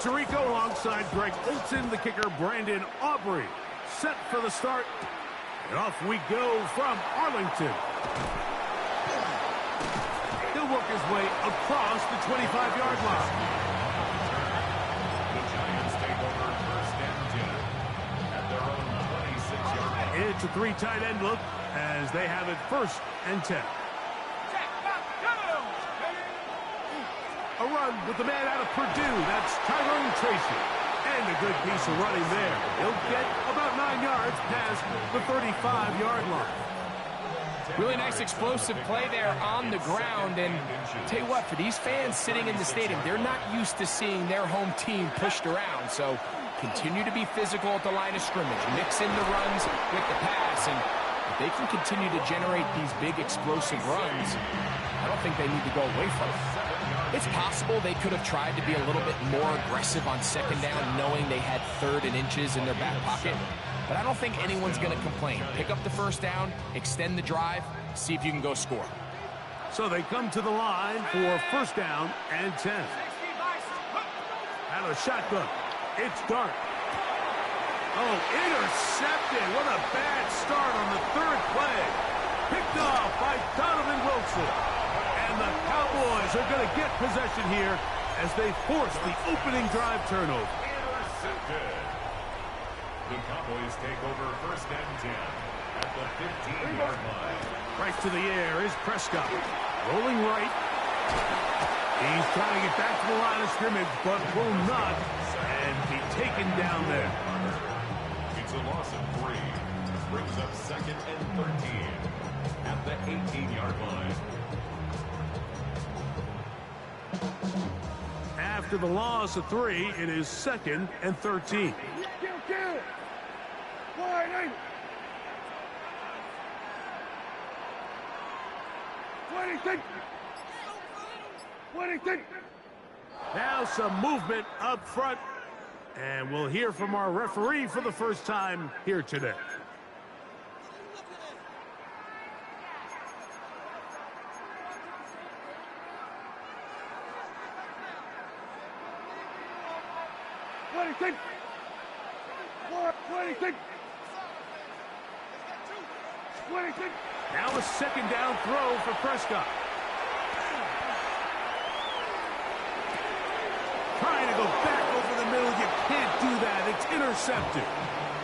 Tirico alongside Greg Olson, the kicker Brandon Aubrey. Set for the start. And off we go from Arlington. He'll work his way across the 25-yard line. The Giants take over first and 10 at their own 26-yard line. It's a three tight end look as they have it first and 10. A run with the man out of Purdue. That's Tyrone Tracy. And a good piece of running there. He'll get about 9 yards past the 35-yard line. Really nice explosive play there on the ground. And I'll tell you what, for these fans sitting in the stadium, they're not used to seeing their home team pushed around. So continue to be physical at the line of scrimmage. Mix in the runs with the pass. And if they can continue to generate these big explosive runs, I don't think they need to go away from it. It's possible they could have tried to be a little bit more aggressive on second down, knowing they had 3rd and inches in their back pocket. But I don't think anyone's going to complain. Pick up the first down, extend the drive, see if you can go score. So they come to the line for first down and 10. Out of the shotgun, it's Dart. Oh, intercepted. What a bad start on the 3rd play. Picked off by Donovan Wilson. And the Cowboys are going to get possession here as they force the opening drive turnover. Intercepted. The Cowboys take over first and 10 at the 15-yard line. Right to the air is Prescott. Rolling right. He's trying to get back to the line of scrimmage, but will not. And be taken down there. It's a loss of 3. Brings up second and 13 at the 18-yard line. After the loss of 3, it is second and 13. Now some movement up front, and we'll hear from our referee for the first time here today. Now a second down throw for Prescott. Trying to go back over the middle. You can't do that. It's intercepted.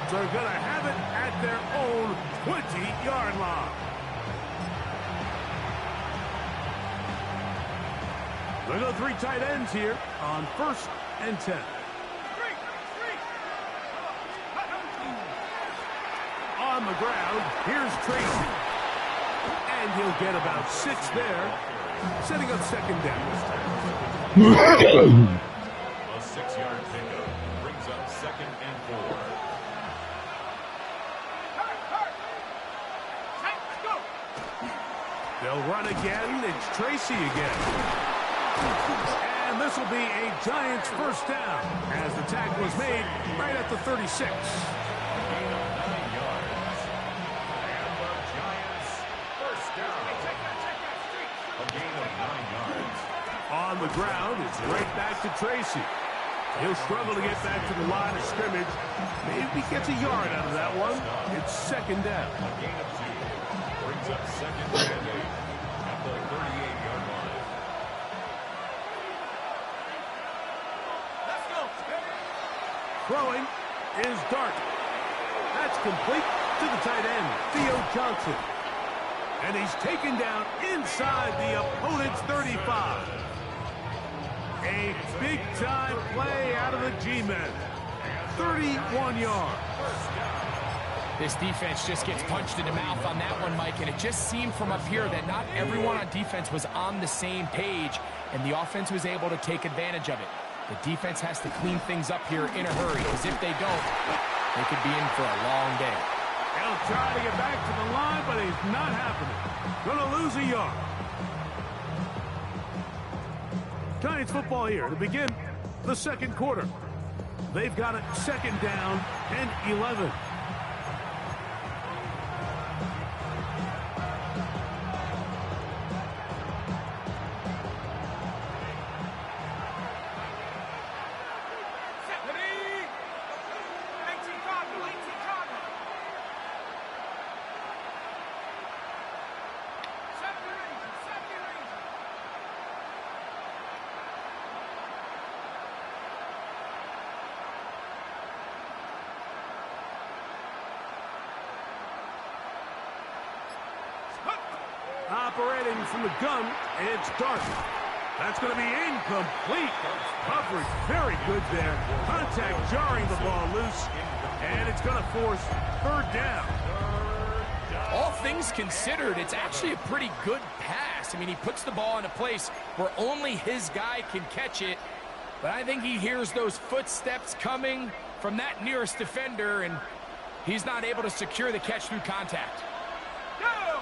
So they're going to have it at their own 20-yard line. Look at the 3 tight ends here on first and 10. On the ground, here's Tracy. And he'll get about 6 there, setting up second down. A 6-yard pickup brings up second and 4. They'll run again. It's Tracy again. And this will be a Giants first down as the tackle is made right at the 36. On the ground, it's right back to Tracy. He'll struggle to get back to the line of scrimmage. Maybe gets a yard out of that one. It's second down. A gain of 2 brings up second and 8 at the 38-yard line. Let's go. Throwing is Dart. That's complete to the tight end, Theo Johnson. And he's taken down inside the opponent's 35. A big-time play out of the G-men. 31 yards. This defense just gets punched in the mouth on that one, Mike, and it just seemed from up here that not everyone on defense was on the same page, and the offense was able to take advantage of it. The defense has to clean things up here in a hurry, because if they don't, they could be in for a long day. He'll try to get back to the line, but it's not happening. Gonna lose a yard. Giants football here to begin the second quarter. They've got it second down and 11. operating from the gun. It's Dark. That's going to be incomplete. Coverage very good there. Contact jarring the ball loose. And it's going to force third down. All things considered, it's actually a pretty good pass. I mean, he puts the ball in a place where only his guy can catch it. But I think he hears those footsteps coming from that nearest defender, and he's not able to secure the catch through contact. Go!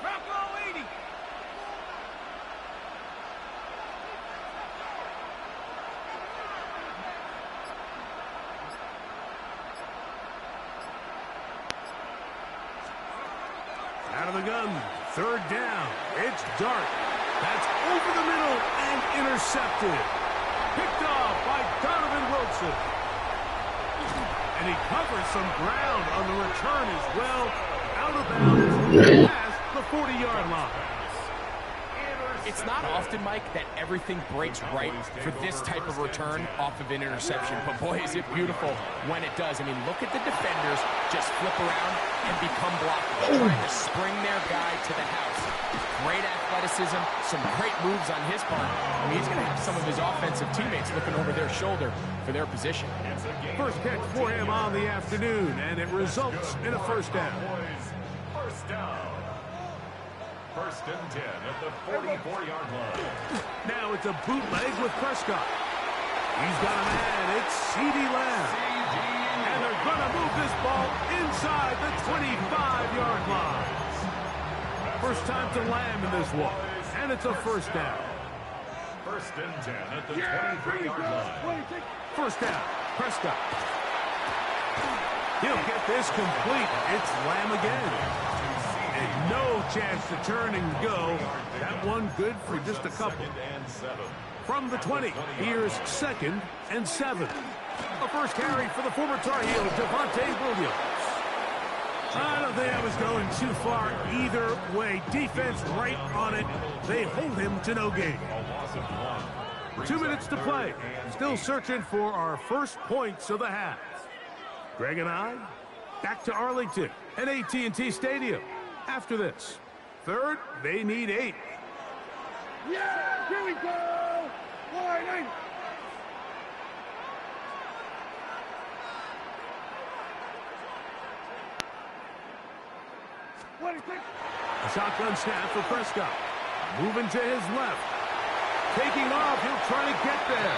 Drop ball 80. Out of the gun, third down. It's Dark. That's over the middle and intercepted. Picked off by Donovan Wilson. And he covers some ground on the return as well. Out of bounds past the 40-yard line. It's not often, Mike, that everything breaks right for this type of return off of an interception. But, boy, is it beautiful when it does. I mean, look at the defenders just flip around and become blockers, trying to spring their guy to the house. Great athleticism, some great moves on his part. I mean, he's going to have some of his offensive teammates looking over their shoulder for their position. First catch for him on the afternoon, and it results in a first down. First down. First and 10 at the 44-yard line. Now it's a bootleg with Prescott. He's got a man. It's CeeDee Lamb. And they're going to move this ball inside the 25-yard line. First time to Lamb in this one. And it's a first down. First and 10 at the 23-yard line. First down. Prescott. He'll get this complete. It's Lamb again. And no chance to turn and go. That one good for just a couple. From the 20, here's second and 7. The first carry for the former Tar Heel, Javonte Williams. I don't think I was going too far either way. Defense right on it. They hold him to no gain. 2 minutes to play. Still searching for our first points of the half. Greg and I, back to Arlington at AT&T Stadium. After this, third, they need 8. Yeah, here we go. Line 8. A shotgun snap for Prescott. Moving to his left. Taking off, he'll try to get there.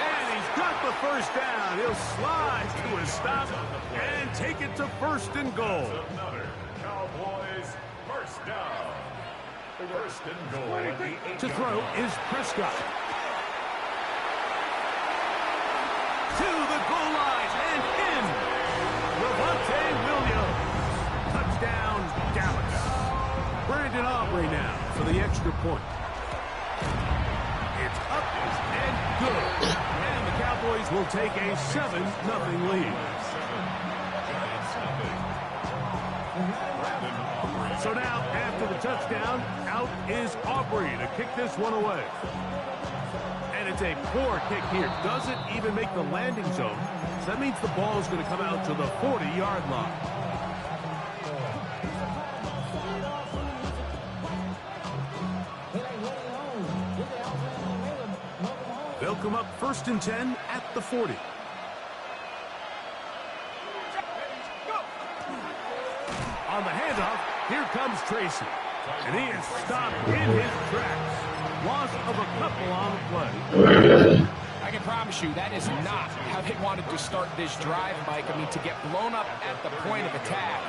And he's got the first down. He'll slide to a stop and take it to first and goal. Cowboys first down. First and goal at the 8-yard To throw is Prescott. To the goal line and in. Javonte Williams. Touchdown, Dallas. Brandon Aubrey now for the extra point. It's up and good. And the Cowboys will take a 7-0 lead. So now, after the touchdown, out is Aubrey to kick this one away. And it's a poor kick here. Doesn't even make the landing zone. So that means the ball is going to come out to the 40-yard line. They'll come up first and 10 at the 40. On the handoff, here comes Tracy. And he is stopped in his tracks. Loss of a couple on the play. I can promise you that is not how they wanted to start this drive, Mike. I mean, to get blown up at the point of attack,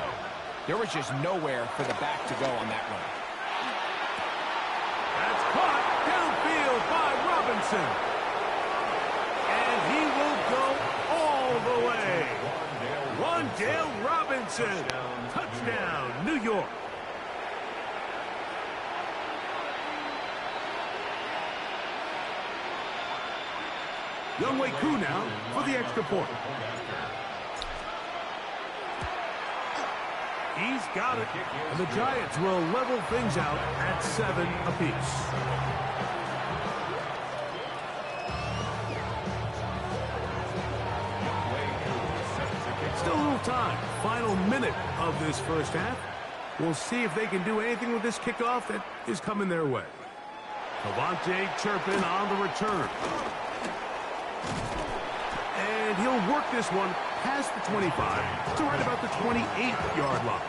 there was just nowhere for the back to go on that run. That's caught downfield by Robinson. And he will go all the way. Wan'Dale Robinson. Touchdown, New York. Younghoe Koo now for the extra point. He's got it. And the Giants will level things out at 7 apiece. Still a little time. Final minute of this first half. We'll see if they can do anything with this kickoff that is coming their way. Cavante Turpin on the return. And he'll work this one past the 25 to right about the 28-yard line.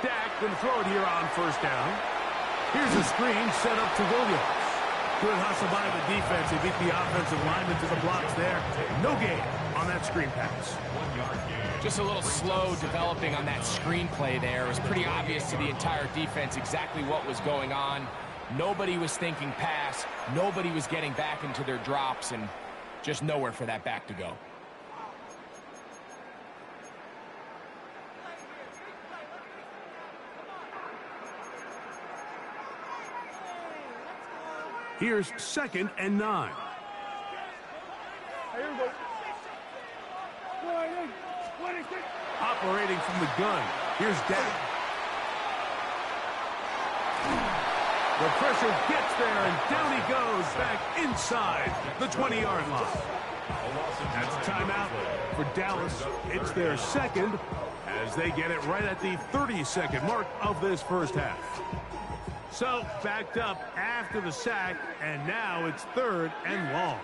Dak can throw it here on first down. Here's a screen set up to Williams. Good hustle by the defense. They beat the offensive lineman to the blocks there. No gain on that screen pass. Just a little slow developing on that screen play there. It was pretty obvious to the entire defense exactly what was going on. Nobody was thinking pass. Nobody was getting back into their drops, and just nowhere for that back to go. Here's 2nd and 9. Operating from the gun. Here's Dak. The pressure gets there, and down he goes back inside the 20-yard line. That's a timeout for Dallas. It's their second as they get it right at the 30-second mark of this first half. So, backed up after the sack, and now it's 3rd and long.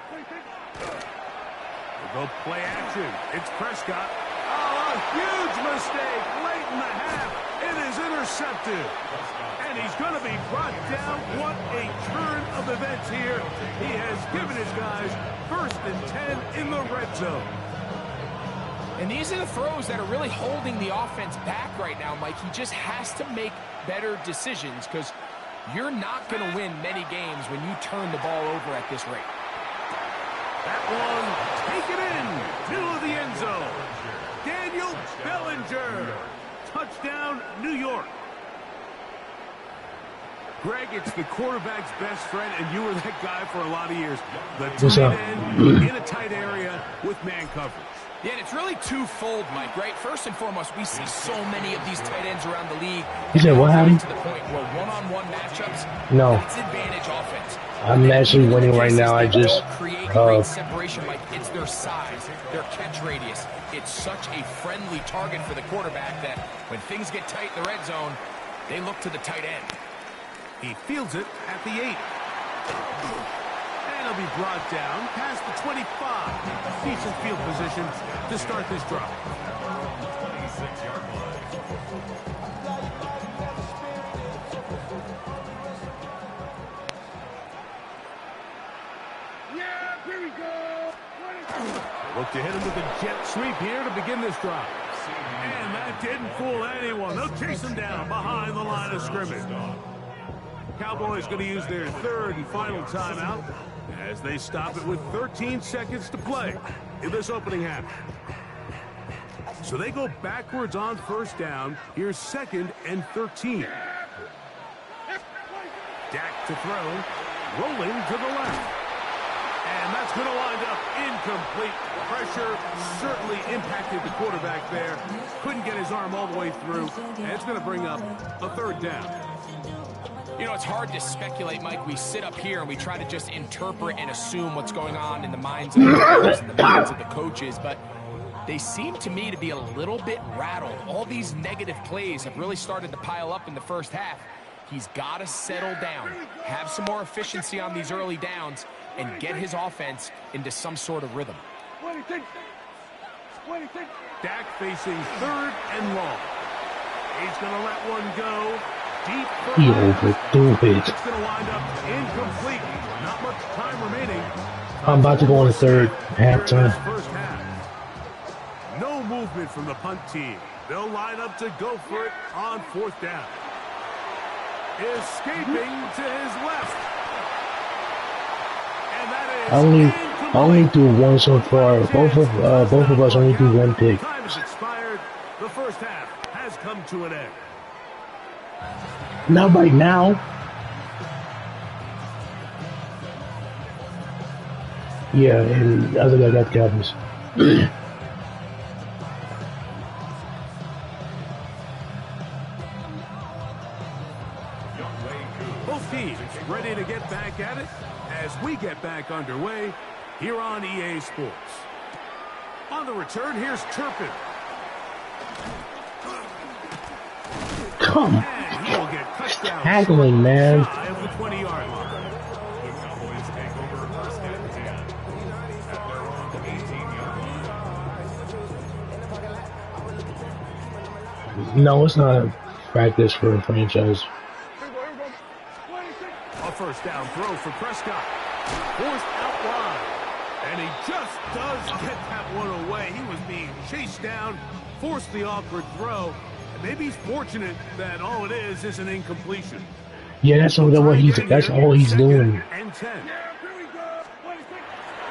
We'll go play action. It's Prescott. Oh, a huge mistake late in the half. It is intercepted. And he's going to be brought down. What a turn of events here. He has given his guys 1st and 10 in the red zone. And these are the throws that are really holding the offense back right now, Mike. He just has to make better decisions because you're not going to win many games when you turn the ball over at this rate. That one taken in, middle of the end zone. Daniel Bellinger. Touchdown, New York. Greg, it's the quarterback's best friend, and you were that guy for a lot of years. The tight end in a tight area with man coverage. Yeah, and it's really twofold, Mike, right? First and foremost, we see so many of these tight ends around the league. You said what happened? To the point where one-on-one matchups, no. It's advantage offense. I'm actually winning right now. I just create great separation, Mike. It's their size, their catch radius. It's such a friendly target for the quarterback that when things get tight in the red zone, they look to the tight end. He fields it at the 8. And he'll be brought down past the 25. Decent field position to start this drive. 26-yard line. Yeah, here we go. Look to hit him with a jet sweep here to begin this drive. And that didn't fool anyone. They'll chase him down behind the line of scrimmage. Cowboys going to use their 3rd and final timeout as they stop it with 13 seconds to play in this opening half. So they go backwards on first down. Here's 2nd and 13. Dak to throw, rolling to the left. And that's going to wind up incomplete. Pressure certainly impacted the quarterback there. Couldn't get his arm all the way through. And it's going to bring up a 3rd down. You know, it's hard to speculate, Mike. We sit up here and we try to just interpret and assume what's going on in the minds of the players and the minds of the coaches, but they seem to me to be a little bit rattled. All these negative plays have really started to pile up in the first half. He's got to settle down, have some more efficiency on these early downs, and get his offense into some sort of rhythm. Dak facing 3rd and long. He's going to let one go. Deep for he overthrew it. It's going to wind up incomplete. Not much time remaining. I'm about to go on the 3rd halftime. First half. No movement from the punt team. They'll line up to go for it on 4th down. Escaping to his left. And that is I only do one so far. Both of us only do one pick. Time has expired. The first half has come to an end. Not right now. Yeah, and the other guy got Cowboys. Both teams ready to get back at it as we get back underway here on EA Sports. On the return, here's Turpin. Come on. And he will get touchdown. Tackling, man. Shy of the 20-yard line. The Cowboys take over first and 10 at their own 18-yard line. No, it's not a practice for a franchise. A first down throw for Prescott. Forced out wide. And he just does get that one away. He was being chased down, forced the awkward throw. And maybe he's fortunate that all it is an incompletion. Yeah, that's all what he's. That's all he's doing. And 10.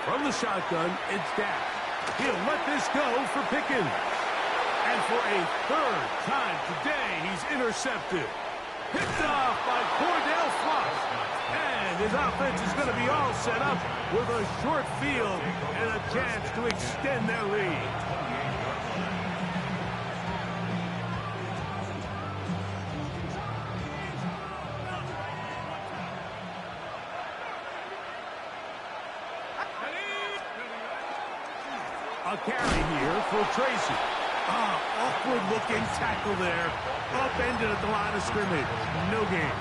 From the shotgun, it's Dak. He'll let this go for Pickens. And for a third time today, he's intercepted. Picked off by Cordell Floss. And his offense is going to be all set up with a short field and a chance to extend their lead. A carry here for Tracy. Awkward-looking tackle there. Upended at the line of scrimmage. No gain.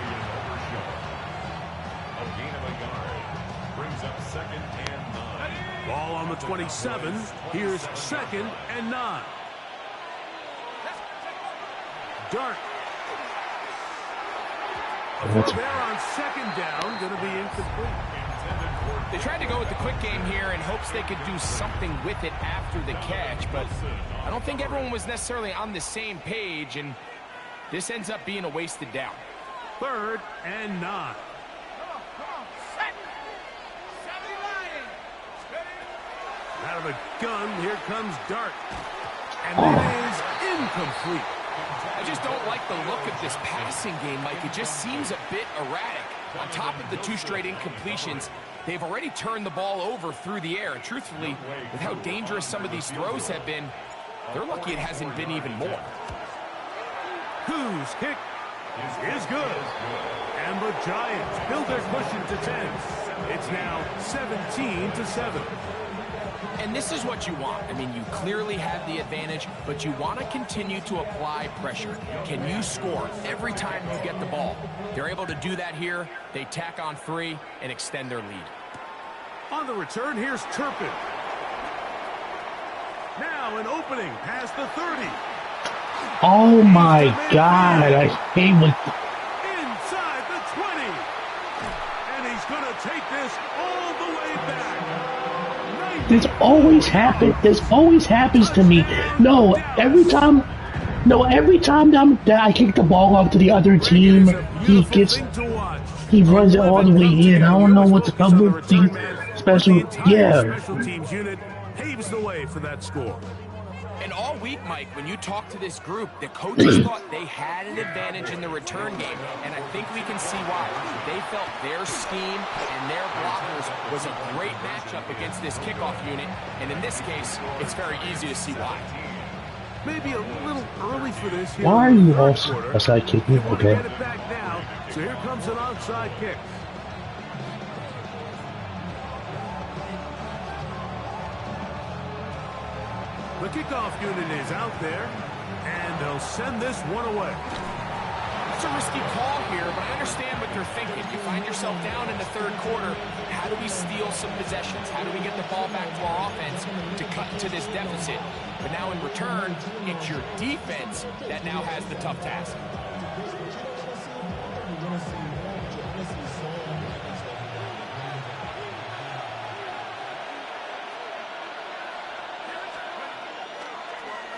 A gain of a yard. Brings up second and 9. Ball on the 27. Here's second and 9. Dart. There on second down. Going to be incomplete. They tried to go with the quick game here in hopes they could do something with it after the catch, but I don't think everyone was necessarily on the same page, and this ends up being a wasted down. Third and 9. Out of a gun, here comes Dart. And it is incomplete. I just don't like the look of this passing game, Mike. It just seems a bit erratic. On top of the 2 straight incompletions, they've already turned the ball over through the air. And truthfully, with how dangerous some of these throws have been, they're lucky it hasn't been even more. Whose kick is good. And the Giants build their cushion to 10. It's now 17-7. And this is what you want. I mean, you clearly have the advantage, but you want to continue to apply pressure. Can you score every time you get the ball? They're able to do that here. They tack on 3 and extend their lead. On the return, here's Turpin. Now an opening past the 30. Oh my God! I hate when. Inside the 20. And he's going to take this all the way back. This always happens. This always happens to me. No, every time that I kick the ball off to the other team, he runs it all the way in. I don't know what the double thing, special teams unit paves the way for that score. And all week, Mike, when you talk to this group, the coaches thought they had an advantage in the return game, and I think we can see why. They felt their scheme and their blockers was a great matchup against this kickoff unit, and in this case, it's very easy to see why. Maybe a little early for this here. Why are you also outside kicking? Okay. Get it back now, so here comes an onside kick. The kickoff unit is out there, and they'll send this one away. It's a risky call here, but I understand what they're thinking. You find yourself down in the third quarter. How do we steal some possessions? How do we get the ball back to our offense to cut to this deficit? But now in return, it's your defense that now has the tough task.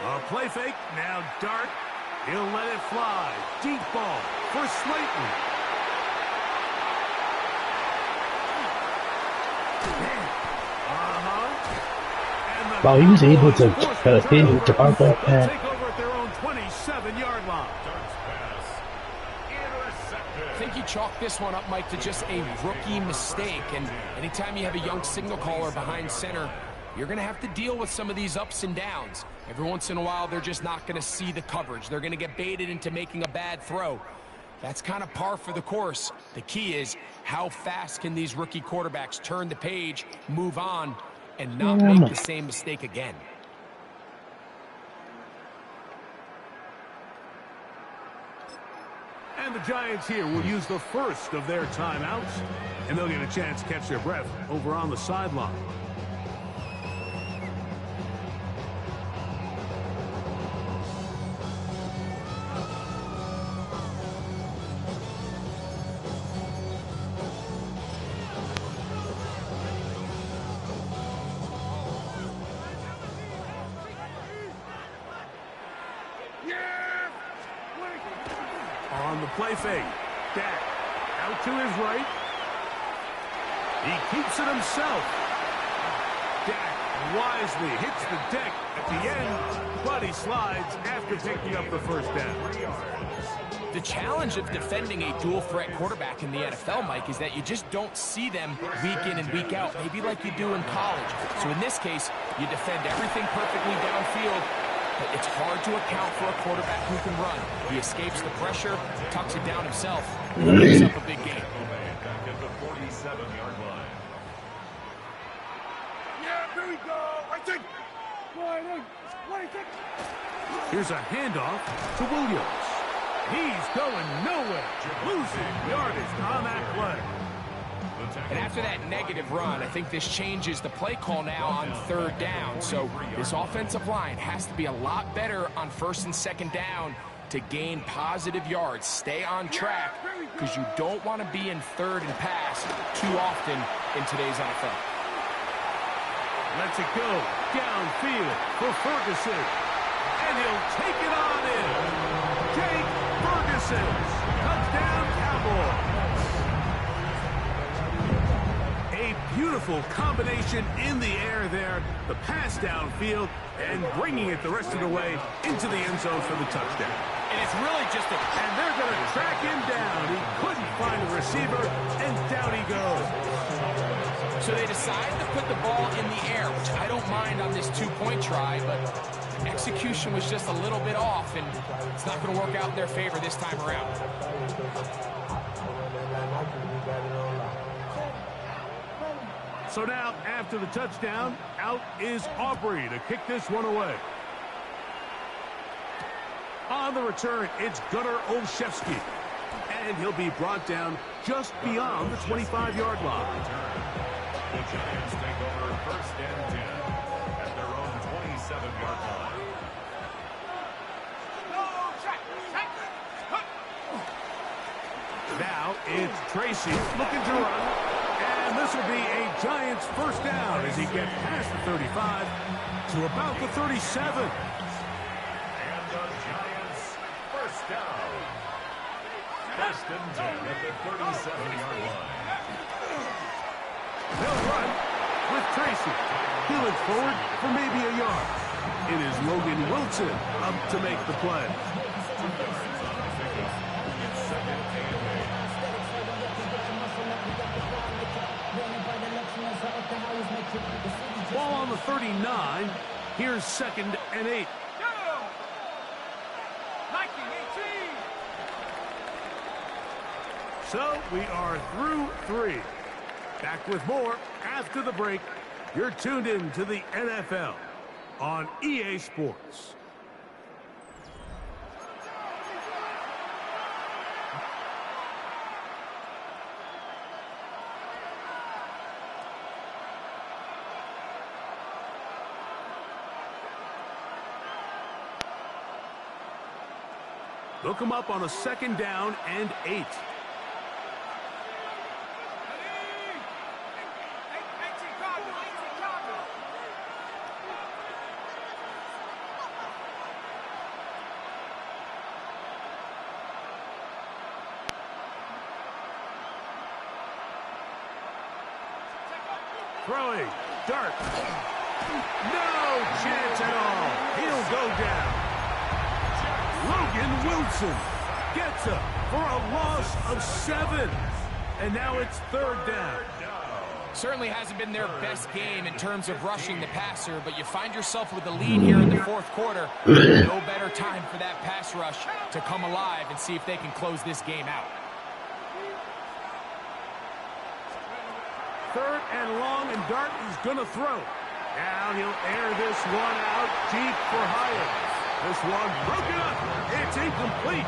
A play fake, now Dart. He'll let it fly. Deep ball for Slayton. Wow, he was able to hit the ball like that. Take over at their own 27-yard line. I think you chalk this one up, Mike, to just a rookie mistake. And anytime you have a young signal caller behind center, you're going to have to deal with some of these ups and downs. Every once in a while, they're just not going to see the coverage. They're going to get baited into making a bad throw. That's kind of par for the course. The key is how fast can these rookie quarterbacks turn the page, move on, and not make the same mistake again. And the Giants here will use the first of their timeouts, and they'll get a chance to catch their breath over on the sideline. On the play fake, Dak out to his right. He keeps it himself. Dak wisely hits the deck at the end, but he slides after picking up the first down. The challenge of defending a dual-threat quarterback in the NFL, Mike, is that you just don't see them week in and week out, maybe like you do in college. So in this case, you defend everything perfectly downfield, but it's hard to account for a quarterback who can run. He escapes the pressure, tucks it down himself, and picks up a big gain. Back at the 47-yard line. Yeah, here we go. Here's a handoff to Williams. He's going nowhere. Losing yardage on that play. And after that negative run, I think this changes the play call now on third down. So this offensive line has to be a lot better on first and second down to gain positive yards. Stay on track because you don't want to be in third and pass too often in today's NFL. Lets it go downfield for Ferguson. And he'll take it on in. Jake Ferguson. Touchdown, Cowboys. A beautiful combination in the air there. The pass downfield and bringing it the rest of the way into the end zone for the touchdown. And it's really just a... And they're going to track him down. He couldn't find a receiver, and down he goes. So they decided to put the ball in the air, which I don't mind on this two-point try, but execution was just a little bit off, and it's not going to work out in their favor this time around. So now, after the touchdown, out is Aubrey to kick this one away. On the return, it's Gunnar Olszewski. And he'll be brought down just beyond the 25-yard line. The Giants take over first and 10 at their own 27-yard line. Now it's Tracy looking to run. And this will be a Giants first down as he gets past the 35 to about the 37. And the Giants first down. First and 10 at the 37-yard line. They'll run with Tracy. Peeling forward for maybe a yard. It is Logan Wilson up to make the play. Ball on the 39. Here's second and 8. So we are through 3. Back with more after the break. You're tuned in to the NFL on EA Sports. Look him up on a second down and 8. Throwing, dart. No chance at all. He'll go down. Logan Wilson gets up for a loss of 7. And now it's third down. Certainly hasn't been their best game in terms of rushing the passer, but you find yourself with a lead here in the fourth quarter. No better time for that pass rush to come alive and see if they can close this game out. Third and long, and Dart is going to throw. Now he'll air this one out deep for Hyatt. This one broken up. It's incomplete.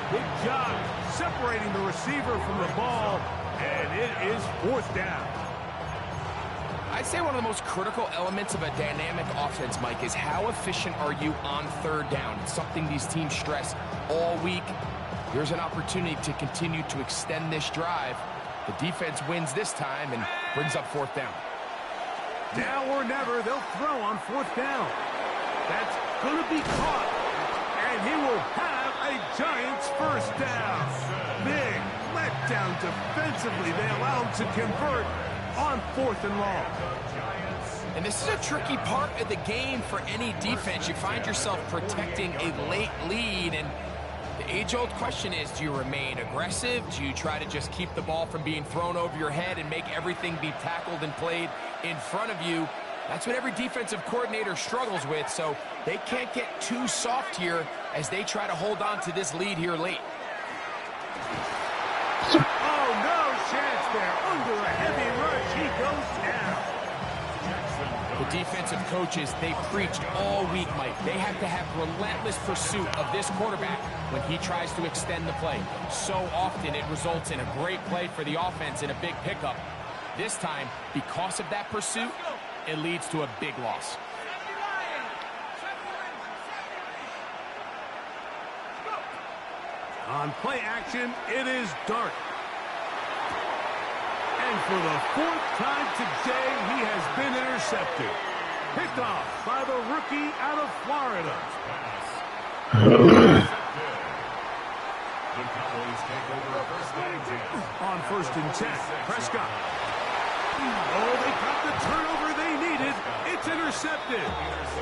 Good job separating the receiver from the ball, and it is fourth down. I'd say one of the most critical elements of a dynamic offense, Mike, is how efficient are you on third down. It's something these teams stress all week. Here's an opportunity to continue to extend this drive. The defense wins this time and brings up fourth down. Now or never, they'll throw on fourth down. That's going to be caught, and he will have a Giants first down. Big letdown defensively. They allow him to convert on fourth and long. And this is a tricky part of the game for any defense. You find yourself protecting a late lead, and the age-old question is, do you remain aggressive? Do you try to just keep the ball from being thrown over your head and make everything be tackled and played in front of you? That's what every defensive coordinator struggles with, so they can't get too soft here as they try to hold on to this lead here late. Oh, no chance there. Under a heavy rush, he goes down. The defensive coaches, they preached all week, Mike. They have to have relentless pursuit of this quarterback when he tries to extend the play. So often it results in a great play for the offense and a big pickup. This time, because of that pursuit, it leads to a big loss. On play action, it is Dart. And for the fourth time today, he has been intercepted. Picked off by the rookie out of Florida. On first and 10, Prescott. Oh, they got the turnover they needed. It's intercepted.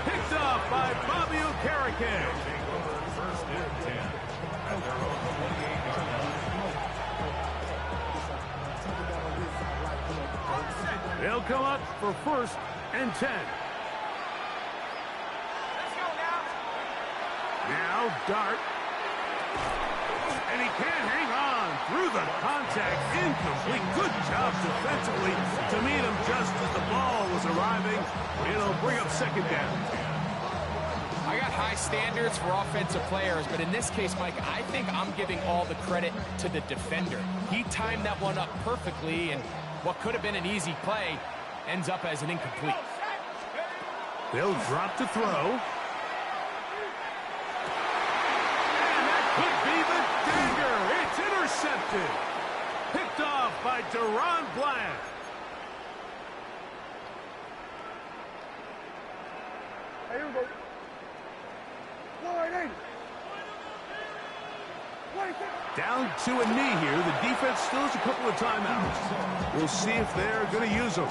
Picked off by Bobby Okereke. They'll come up for first and 10. Now Dart. And he can't hang on through the contact. Incomplete. Good job defensively to meet him just as the ball was arriving. It'll bring up second down. I got high standards for offensive players, but in this case, Mike, I think I'm giving all the credit to the defender. He timed that one up perfectly, and what could have been an easy play ends up as an incomplete. They'll drop to throw. And that could be the dagger. It's intercepted. Picked off by Deron Bland. Here we go. Down to a knee here. The defense still has a couple of timeouts. We'll see if they're going to use them.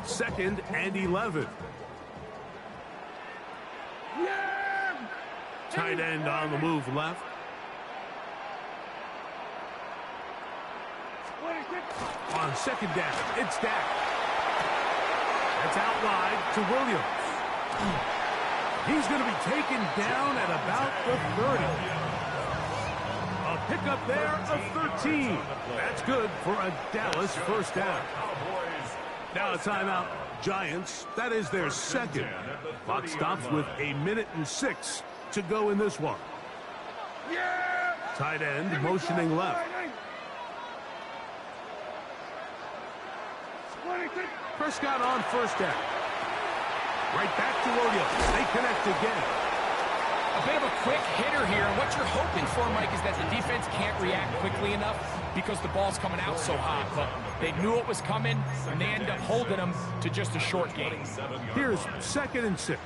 Second and 11. Tight end on the move left. On second down, it's Dak. That's out wide to Williams. He's going to be taken down at about the 30. A pickup there of 13. That's good for a Dallas first down. Now a timeout, Giants. That is their second. Clock stops with 1:06 to go in this one. Tight end motioning left. Prescott on first down. Right back to Williams. They connect again. A bit of a quick hitter here. What you're hoping for, Mike, is that the defense can't react quickly enough because the ball's coming out so hot. But they knew it was coming, and they end up holding them to just a short gain. Here's second and 6.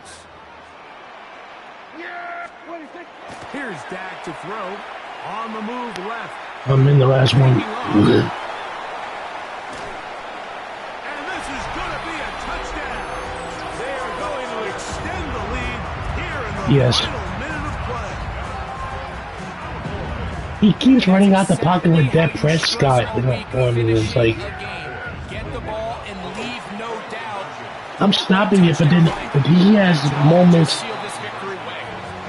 Here's Dak to throw. On the move left. I'm in the last one. Touchdown. They are going to extend the lead here Yes. Final minute of play. He keeps running out the pocket with Dak Prescott on him. It's like, Get the ball and leave no doubt. I'm stopping it, but he has moments. Seal this victory away.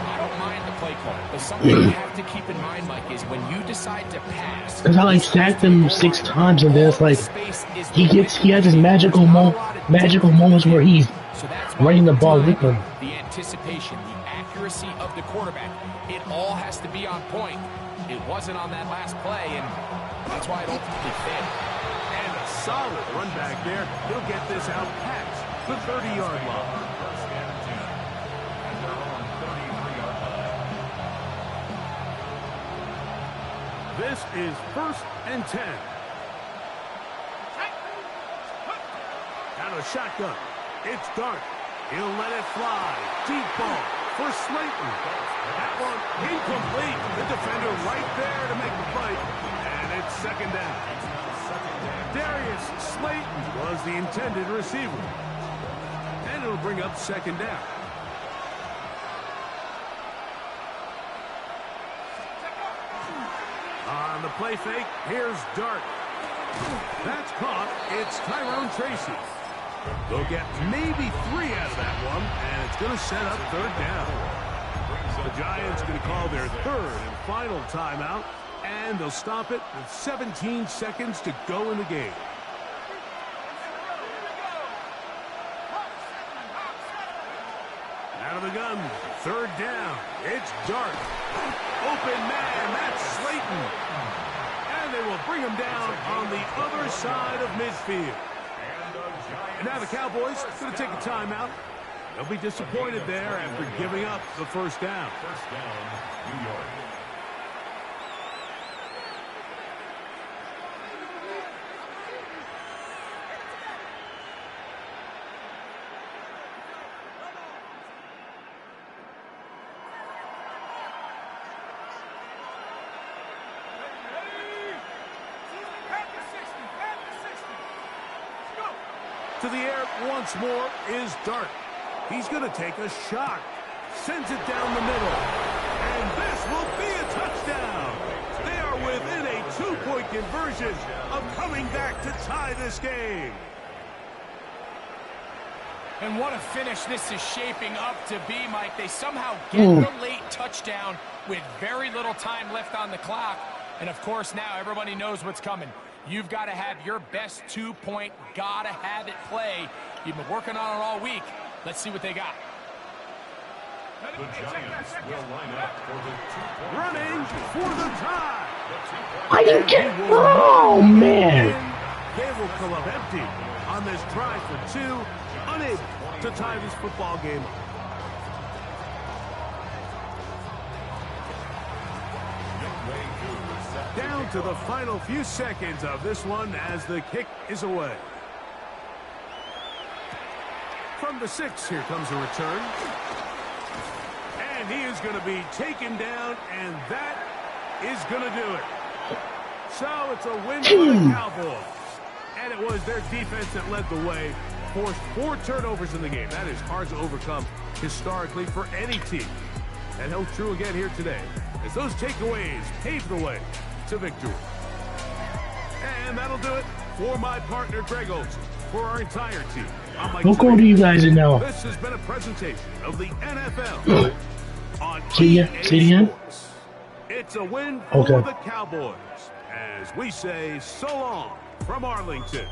I don't mind the play call, but something you have to keep in mind, Mike, is when you decide to pass. Because I like sacked him 6 times, and then it's like he has his magical moments where he's running the ball with him. The anticipation, the accuracy of the quarterback, it all has to be on point. It wasn't on that last play, and that's why it ultimately failed. And a solid run back there. He'll get this out past the 30-yard line. This is 1st and 10. Out of the shotgun. It's Dart. He'll let it fly. Deep ball for Slayton. That one incomplete. The defender right there to make the play. And it's 2nd down. Darius Slayton was the intended receiver. And it'll bring up 2nd down. On the play fake, here's Dart. That's caught. It's Tyrone Tracy. They'll get maybe 3 out of that one, and it's going to set up 3rd down. The Giants going to call their 3rd and final timeout, and they'll stop it with 17 seconds to go in the game. Out of the gun, 3rd down. It's Dart. Open man, that's Slayton. And they will bring him down on the other side of midfield. And now the Cowboys are going to take a timeout. They'll be disappointed there after giving up the 1st down. 1st down, New York. To the air once more is Dart. He's going to take a shot. Sends it down the middle. And this will be a touchdown. They are within a 2-point conversion of coming back to tie this game. And what a finish this is shaping up to be, Mike. They somehow get the late touchdown with very little time left on the clock. And, of course, now everybody knows what's coming. You've got to have your best 2-point, gotta have it play. You've been working on it all week. Let's see what they got. The Giants will line up for the 2-point. Running for the tie. I didn't get. Oh man! They will come up empty on this try for 2, unable to tie this football game up. Down to the final few seconds of this one as the kick is away. From the 6, here comes a return. And he is going to be taken down, and that is going to do it. So it's a win for the Cowboys. And it was their defense that led the way. Forced 4 turnovers in the game. That is hard to overcome historically for any team. That held true again here today, as those takeaways paved the way to victory. And that'll do it for my partner, Greg Olson, for our entire team. We'll go to you guys now. This has been a presentation of the NFL on See it again? Sports. It's a win for the Cowboys, as we say so long from Arlington.